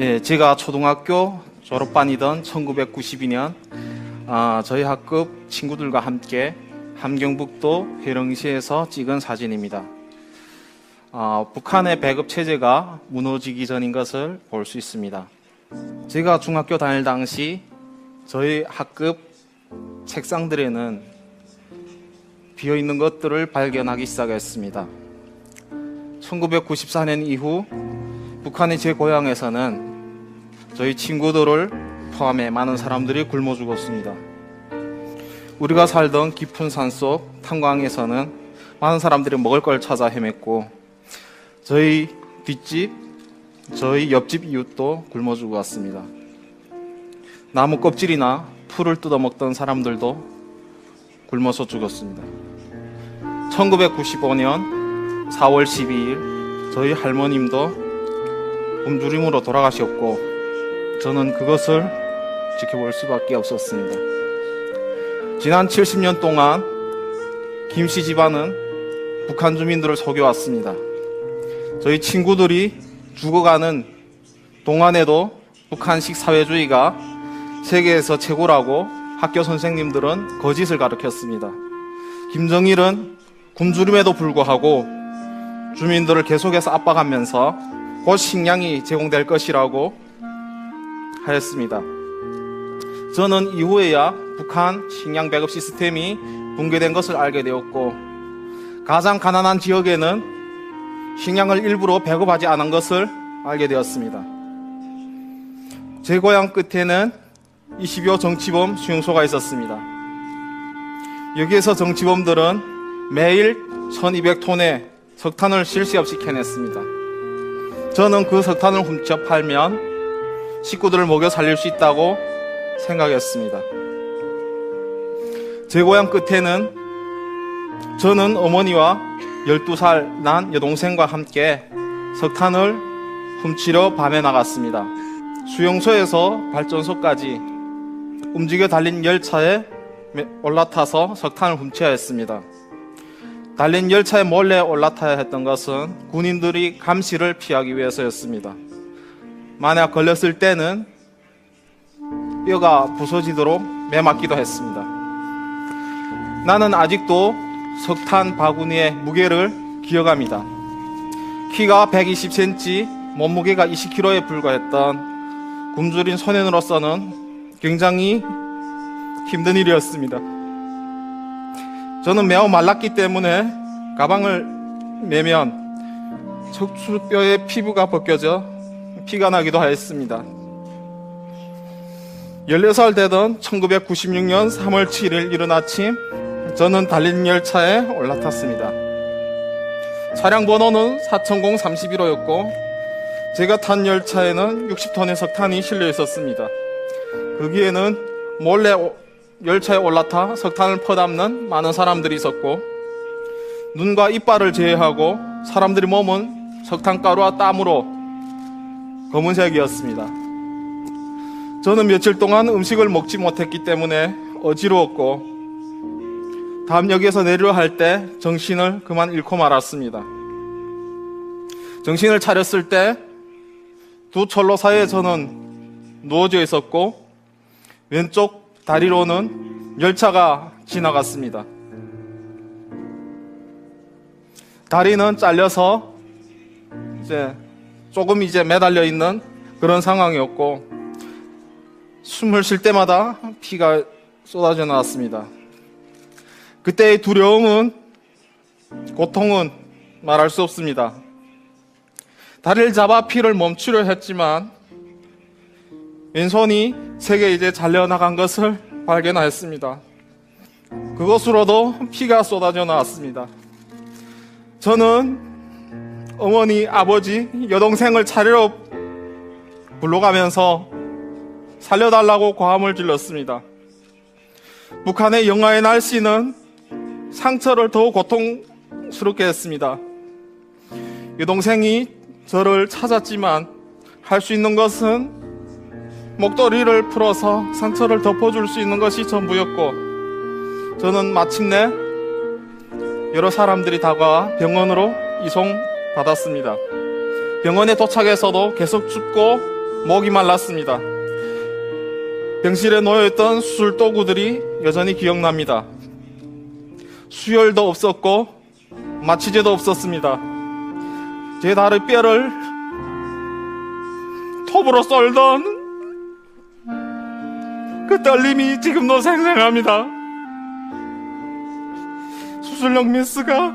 예, 제가 초등학교 졸업반이던 1992년 저희 학급 친구들과 함께 함경북도 회령시에서 찍은 사진입니다. 북한의 배급 체제가 무너지기 전인 것을 볼 수 있습니다. 제가 중학교 다닐 당시 저희 학급 책상들에는 비어있는 것들을 발견하기 시작했습니다. 1994년 이후 북한의 제 고향에서는 저희 친구들을 포함해 많은 사람들이 굶어 죽었습니다. 우리가 살던 깊은 산속 탄광에서는 많은 사람들이 먹을 걸 찾아 헤맸고, 저희 뒷집, 저희 옆집 이웃도 굶어 죽었습니다. 나무 껍질이나 풀을 뜯어먹던 사람들도 굶어서 죽었습니다. 1995년 4월 12일 저희 할머님도 굶주림으로 돌아가셨고, 저는 그것을 지켜볼 수밖에 없었습니다. 지난 70년 동안 김씨 집안은 북한 주민들을 속여왔습니다. 저희 친구들이 죽어가는 동안에도 북한식 사회주의가 세계에서 최고라고 학교 선생님들은 거짓을 가르쳤습니다. 김정일은 굶주림에도 불구하고 주민들을 계속해서 압박하면서 곧 식량이 제공될 것이라고 하였습니다. 저는 이후에야 북한 식량 배급 시스템이 붕괴된 것을 알게 되었고, 가장 가난한 지역에는 식량을 일부러 배급하지 않은 것을 알게 되었습니다. 제 고향 끝에는 20여 정치범 수용소가 있었습니다. 여기에서 정치범들은 매일 1200톤의 석탄을 쉴 새 없이 캐냈습니다. 저는 그 석탄을 훔쳐 팔면 식구들을 먹여 살릴 수 있다고 생각했습니다. 제 고향 끝에는 저는 어머니와 12살 난 여동생과 함께 석탄을 훔치러 밤에 나갔습니다. 수용소에서 발전소까지 움직여 달린 열차에 올라타서 석탄을 훔쳐야 했습니다. 달린 열차에 몰래 올라타야 했던 것은 군인들이 감시를 피하기 위해서였습니다. 만약 걸렸을 때는 뼈가 부서지도록 매맞기도 했습니다. 나는 아직도 석탄 바구니의 무게를 기억합니다. 키가 120cm, 몸무게가 20kg에 불과했던 굶주린 소년으로서는 굉장히 힘든 일이었습니다. 저는 매우 말랐기 때문에 가방을 매면 척추뼈의 피부가 벗겨져 피가 나기도 하였습니다. 16살 되던 1996년 3월 7일 이른 아침, 저는 달린 열차에 올라탔습니다. 차량 번호는 4031호였고 제가 탄 열차에는 60톤의 석탄이 실려 있었습니다. 거기에는 몰래 열차에 올라타 석탄을 퍼담는 많은 사람들이 있었고, 눈과 이빨을 제외하고 사람들의 몸은 석탄가루와 땀으로 검은색이었습니다. 저는 며칠 동안 음식을 먹지 못했기 때문에 어지러웠고, 다음 역에서 내리려 할 때 정신을 그만 잃고 말았습니다. 정신을 차렸을 때 두 철로 사이에 저는 누워져 있었고, 왼쪽 다리로는 열차가 지나갔습니다. 다리는 잘려서 조금 매달려 있는 그런 상황이었고, 숨을 쉴 때마다 피가 쏟아져 나왔습니다. 그때의 두려움은, 고통은 말할 수 없습니다. 다리를 잡아 피를 멈추려 했지만 왼손이 세 개 잘려나간 것을 발견하였습니다. 그것으로도 피가 쏟아져 나왔습니다. 저는 어머니, 아버지, 여동생을 차례로 불러가면서 살려달라고 고함을 질렀습니다. 북한의 영하의 날씨는 상처를 더욱 고통스럽게 했습니다. 여동생이 저를 찾았지만 할 수 있는 것은 목도리를 풀어서 상처를 덮어줄 수 있는 것이 전부였고, 저는 마침내 여러 사람들이 다가와 병원으로 이송받았습니다. 병원에 도착해서도 계속 춥고 목이 말랐습니다. 병실에 놓여있던 수술 도구들이 여전히 기억납니다. 수혈도 없었고 마취제도 없었습니다. 제 다리 뼈를 톱으로 썰던 그 떨림이 지금도 생생합니다. 수술용 메스가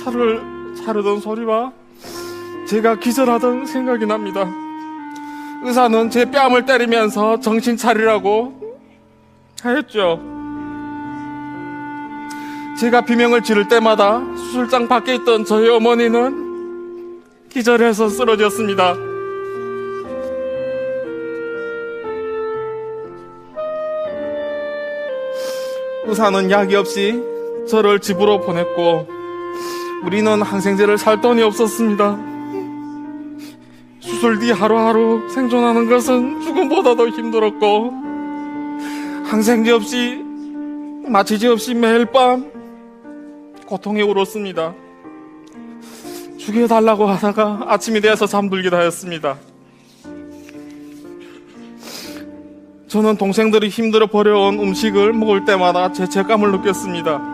살을 자르던 소리와 제가 기절하던 생각이 납니다. 의사는 제 뺨을 때리면서 정신 차리라고 하였죠. 제가 비명을 지를 때마다 수술장 밖에 있던 저희 어머니는 기절해서 쓰러졌습니다. 의사는 약이 없이 저를 집으로 보냈고 우리는 항생제를 살 돈이 없었습니다. 수술 뒤 하루하루 생존하는 것은 죽음보다도 힘들었고 항생제 없이 마취제 없이 매일 밤 고통에 울었습니다. 죽여달라고 하다가 아침이 되어서 잠들기도 하였습니다. 저는 동생들이 힘들어 버려온 음식을 먹을 때마다 죄책감을 느꼈습니다.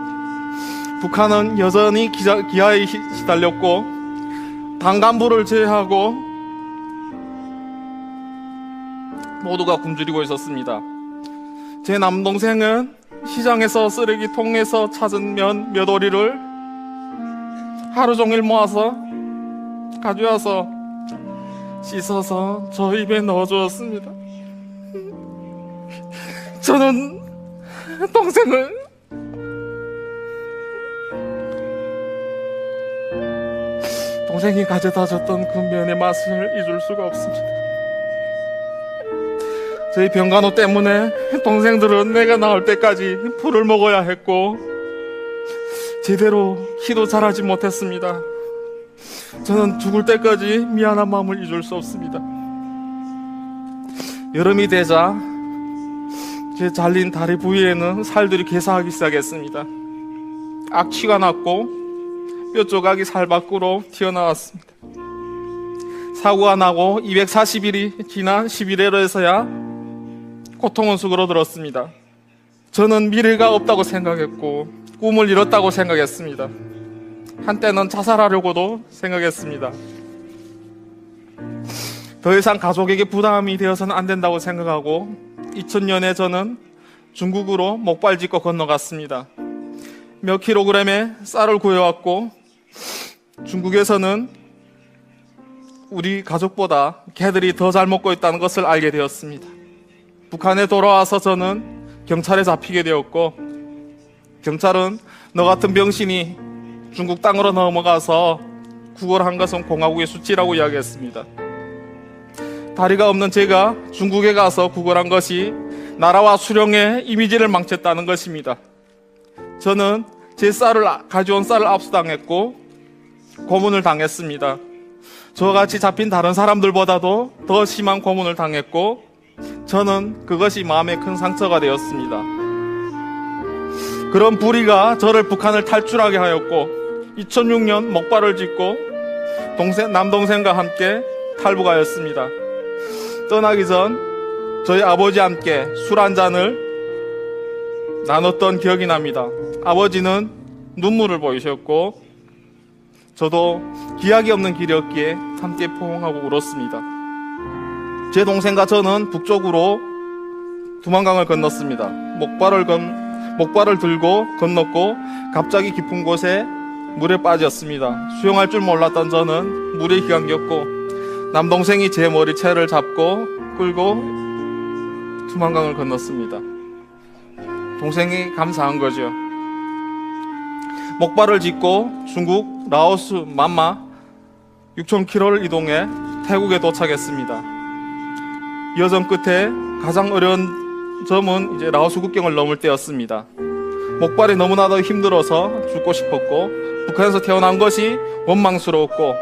북한은 여전히 기아에 시달렸고 당간부를 제외하고 모두가 굶주리고 있었습니다. 제 남동생은 시장에서 쓰레기통에서 찾은 면 몇 오리를 하루 종일 모아서 가져와서 씻어서 저 입에 넣어주었습니다. 저는 동생이 가져다 줬던 그 면의 맛을 잊을 수가 없습니다. 저희 병간호 때문에 동생들은 내가 나올 때까지 풀을 먹어야 했고 제대로 키도 자라지 못했습니다. 저는 죽을 때까지 미안한 마음을 잊을 수 없습니다. 여름이 되자 제 잘린 다리 부위에는 살들이 괴사하기 시작했습니다. 악취가 났고 뼈 조각이 살 밖으로 튀어나왔습니다. 사고가 나고 240일이 지난 11월에서야 고통은 수그러들었습니다. 저는 미래가 없다고 생각했고 꿈을 잃었다고 생각했습니다. 한때는 자살하려고도 생각했습니다. 더 이상 가족에게 부담이 되어서는 안 된다고 생각하고 2000년에 저는 중국으로 목발 짚고 건너갔습니다. 몇 킬로그램의 쌀을 구해왔고 중국에서는 우리 가족보다 개들이 더 잘 먹고 있다는 것을 알게 되었습니다. 북한에 돌아와서 저는 경찰에 잡히게 되었고 경찰은 너 같은 병신이 중국 땅으로 넘어가서 구걸한 것은 공화국의 수치라고 이야기했습니다. 다리가 없는 제가 중국에 가서 구걸한 것이 나라와 수령의 이미지를 망쳤다는 것입니다. 저는 제 가져온 쌀을 압수당했고 고문을 당했습니다. 저같이 잡힌 다른 사람들보다도 더 심한 고문을 당했고 저는 그것이 마음에 큰 상처가 되었습니다. 그런 불의가 저를 북한을 탈출하게 하였고 2006년 목발을 짚고 남동생과 함께 탈북하였습니다. 떠나기 전 저희 아버지와 함께 술 한 잔을 나눴던 기억이 납니다. 아버지는 눈물을 보이셨고 저도 기약이 없는 길이었기에 함께 포옹하고 울었습니다. 제 동생과 저는 북쪽으로 두만강을 건넜습니다. 목발을 들고 건넜고 갑자기 깊은 곳에 물에 빠졌습니다. 수영할 줄 몰랐던 저는 물에 기강겼고 남동생이 제 머리채를 잡고 끌고 두만강을 건넜습니다. 동생이 감사한 거죠. 목발을 짚고 중국 라오스 만마 6,000km를 이동해 태국에 도착했습니다. 여정 끝에 가장 어려운 점은 이제 라오스 국경을 넘을 때였습니다. 목발이 너무나도 힘들어서 죽고 싶었고 북한에서 태어난 것이 원망스러웠고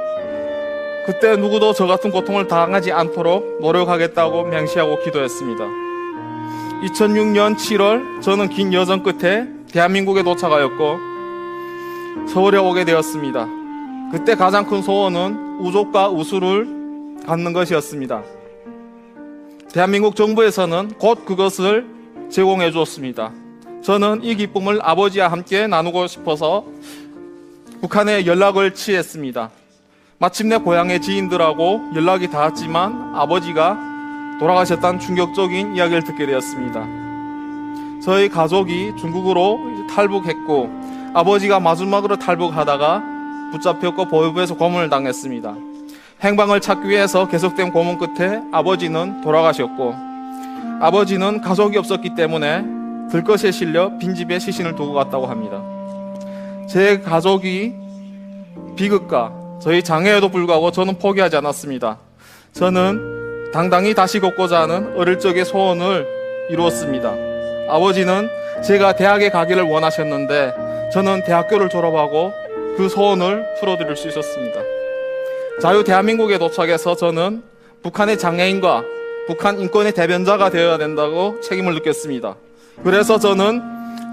그때 누구도 저 같은 고통을 당하지 않도록 노력하겠다고 맹세하고 기도했습니다. 2006년 7월 저는 긴 여정 끝에 대한민국에 도착하였고 서울에 오게 되었습니다. 그때 가장 큰 소원은 우족과 우수를 갖는 것이었습니다. 대한민국 정부에서는 곧 그것을 제공해 주었습니다. 저는 이 기쁨을 아버지와 함께 나누고 싶어서 북한에 연락을 취했습니다. 마침내 고향의 지인들하고 연락이 닿았지만 아버지가 돌아가셨다는 충격적인 이야기를 듣게 되었습니다. 저희 가족이 중국으로 탈북했고 아버지가 마지막으로 탈북하다가 붙잡혔고 보위부에서 고문을 당했습니다. 행방을 찾기 위해서 계속된 고문 끝에 아버지는 돌아가셨고 아버지는 가족이 없었기 때문에 들것에 실려 빈집에 시신을 두고 갔다고 합니다. 제 가족이 비극과 저희 장애에도 불구하고 저는 포기하지 않았습니다. 저는 당당히 다시 걷고자 하는 어릴 적의 소원을 이루었습니다. 아버지는 제가 대학에 가기를 원하셨는데 저는 대학교를 졸업하고 그 소원을 풀어드릴 수 있었습니다. 자유 대한민국에 도착해서 저는 북한의 장애인과 북한 인권의 대변자가 되어야 된다고 책임을 느꼈습니다. 그래서 저는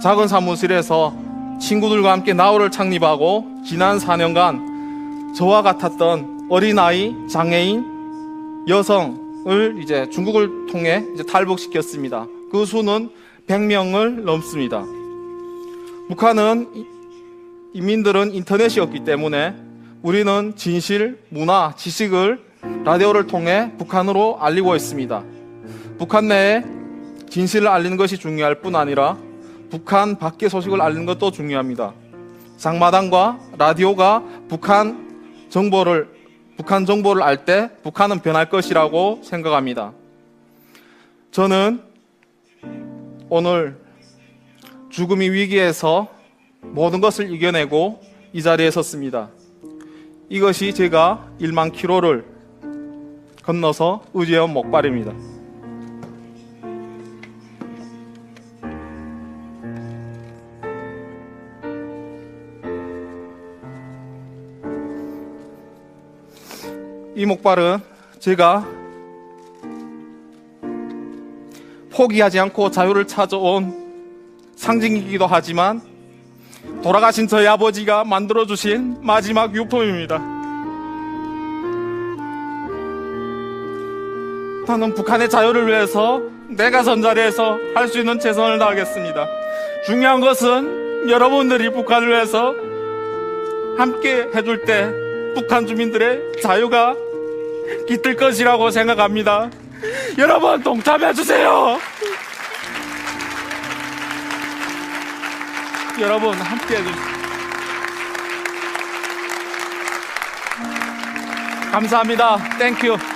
작은 사무실에서 친구들과 함께 나우를 창립하고 지난 4년간 저와 같았던 어린아이, 장애인, 여성을 이제 중국을 통해 이제 탈북시켰습니다. 그 수는 100명을 넘습니다. 북한은 인민들은 인터넷이 없기 때문에 우리는 진실, 문화, 지식을 라디오를 통해 북한으로 알리고 있습니다. 북한 내에 진실을 알리는 것이 중요할 뿐 아니라 북한 밖의 소식을 알리는 것도 중요합니다. 장마당과 라디오가 북한 정보를 알 때 북한은 변할 것이라고 생각합니다. 저는 오늘 죽음의 위기에서 모든 것을 이겨내고 이 자리에 섰습니다. 이것이 제가 1만 킬로를 건너서 의지해온 목발입니다. 이 목발은 제가 포기하지 않고 자유를 찾아온 상징이기도 하지만 돌아가신 저희 아버지가 만들어주신 마지막 유품입니다. 저는 북한의 자유를 위해서 내가 선자리에서 할 수 있는 최선을 다하겠습니다. 중요한 것은 여러분들이 북한을 위해서 함께 해줄 때 북한 주민들의 자유가 깃들 것이라고 생각합니다. 여러분 동참해주세요. 여러분 함께 해주세요. 감사합니다. 땡큐.